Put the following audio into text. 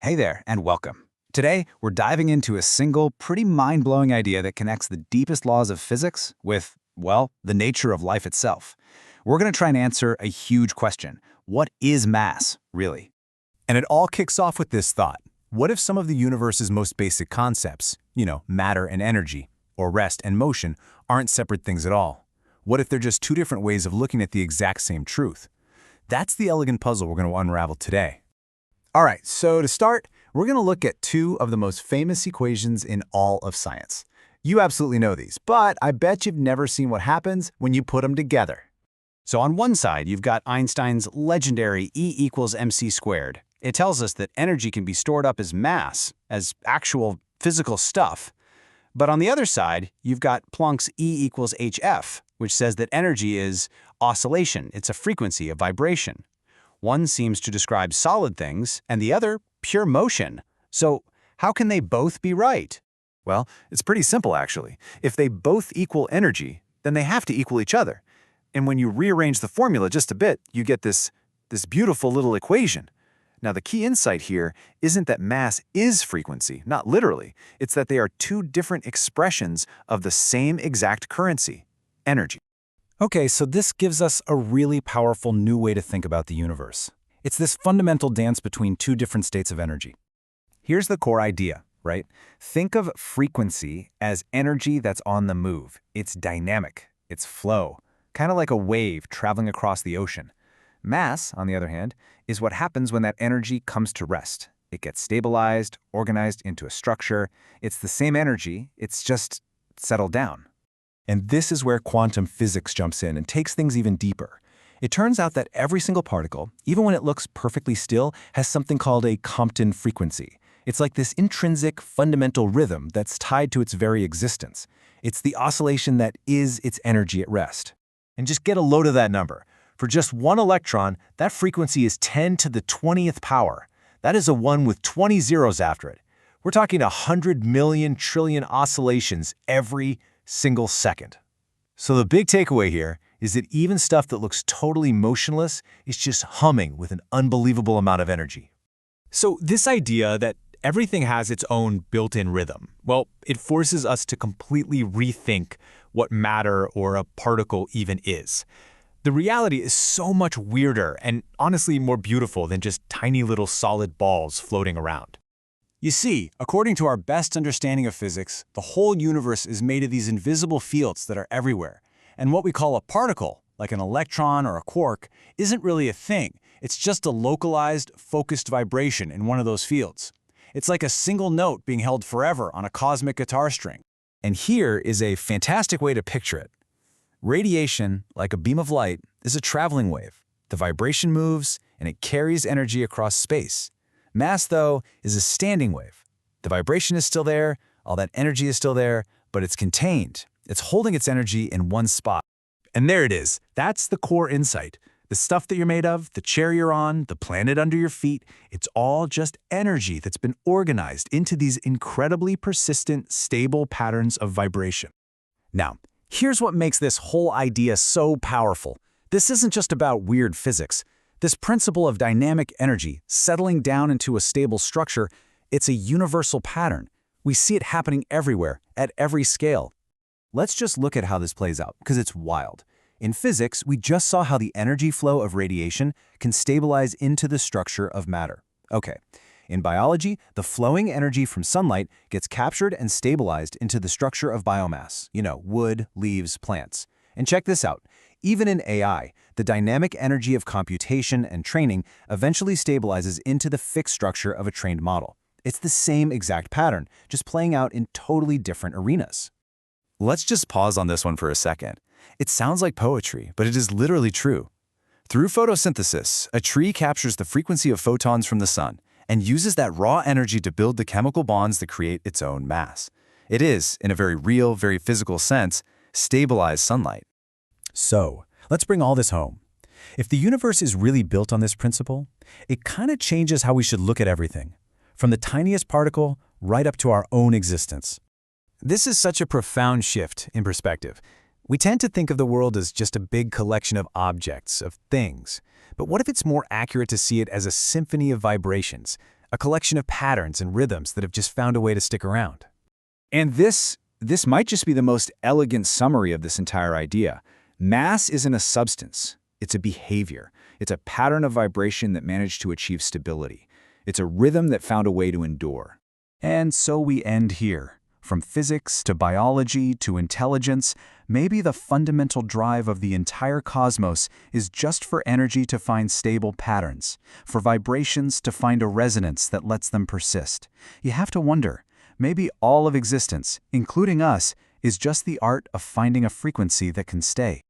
Hey there, and welcome. Today, we're diving into a single, pretty mind-blowing idea that connects the deepest laws of physics with, well, the nature of life itself. We're going to try and answer a huge question. What is mass, really? And it all kicks off with this thought. What if some of the universe's most basic concepts, matter and energy, or rest and motion, aren't separate things at all? What if they're just two different ways of looking at the exact same truth? That's the elegant puzzle we're going to unravel today. All right, so to start, we're going to look at two of the most famous equations in all of science. You absolutely know these, but I bet you've never seen what happens when you put them together. So on one side, you've got Einstein's legendary E equals mc squared. It tells us that energy can be stored up as mass, as actual physical stuff. But on the other side, you've got Planck's E equals hf, which says that energy is oscillation. It's a frequency, a vibration. One seems to describe solid things, and the other, pure motion. So how can they both be right? Well, it's pretty simple, actually. If they both equal energy, then they have to equal each other. And when you rearrange the formula just a bit, you get this beautiful little equation. Now, the key insight here isn't that mass is frequency, not literally. It's that they are two different expressions of the same exact currency, energy. Okay, so this gives us a really powerful new way to think about the universe. It's this fundamental dance between two different states of energy. Here's the core idea, right? Think of frequency as energy that's on the move. It's dynamic, it's flow, kind of like a wave traveling across the ocean. Mass, on the other hand, is what happens when that energy comes to rest. It gets stabilized, organized into a structure. It's the same energy, it's just settled down. And this is where quantum physics jumps in and takes things even deeper. It turns out that every single particle, even when it looks perfectly still, has something called a Compton frequency. It's like this intrinsic, fundamental rhythm that's tied to its very existence. It's the oscillation that is its energy at rest. And just get a load of that number. For just one electron, that frequency is 10 to the 20th power. That is a 1 with 20 zeros after it. We're talking 100 million trillion oscillations every single second. So the big takeaway here is that even stuff that looks totally motionless is just humming with an unbelievable amount of energy. So this idea that everything has its own built-in rhythm, well, it forces us to completely rethink what matter or a particle even is. The reality is so much weirder and honestly more beautiful than just tiny little solid balls floating around. You see, according to our best understanding of physics, the whole universe is made of these invisible fields that are everywhere. And what we call a particle, like an electron or a quark, isn't really a thing. It's just a localized, focused vibration in one of those fields. It's like a single note being held forever on a cosmic guitar string. And here is a fantastic way to picture it. Radiation, like a beam of light, is a traveling wave. The vibration moves, and it carries energy across space. Mass, though, is a standing wave. The vibration is still there, all that energy is still there, but it's contained. It's holding its energy in one spot. And there it is. That's the core insight. The stuff that you're made of, the chair you're on, the planet under your feet, it's all just energy that's been organized into these incredibly persistent, stable patterns of vibration. Now, here's what makes this whole idea so powerful. This isn't just about weird physics. This principle of dynamic energy settling down into a stable structure, it's a universal pattern. We see it happening everywhere, at every scale. Let's just look at how this plays out, because it's wild. In physics, we just saw how the energy flow of radiation can stabilize into the structure of matter. Okay. In biology, the flowing energy from sunlight gets captured and stabilized into the structure of biomass, wood, leaves, plants. And check this out. Even in AI, the dynamic energy of computation and training eventually stabilizes into the fixed structure of a trained model. It's the same exact pattern, just playing out in totally different arenas. Let's just pause on this one for a second. It sounds like poetry, but it is literally true. Through photosynthesis, a tree captures the frequency of photons from the sun and uses that raw energy to build the chemical bonds that create its own mass. It is, in a very real, very physical sense, stabilized sunlight. So, let's bring all this home. If the universe is really built on this principle, it kind of changes how we should look at everything, from the tiniest particle right up to our own existence. This is such a profound shift in perspective. We tend to think of the world as just a big collection of objects, of things. But what if it's more accurate to see it as a symphony of vibrations, a collection of patterns and rhythms that have just found a way to stick around. And this might just be the most elegant summary of this entire idea. Mass isn't a substance. It's a behavior. It's a pattern of vibration that managed to achieve stability. It's a rhythm that found a way to endure. And so we end here. From physics to biology to intelligence, maybe the fundamental drive of the entire cosmos is just for energy to find stable patterns, for vibrations to find a resonance that lets them persist. You have to wonder, maybe all of existence, including us, is just the art of finding a frequency that can stay.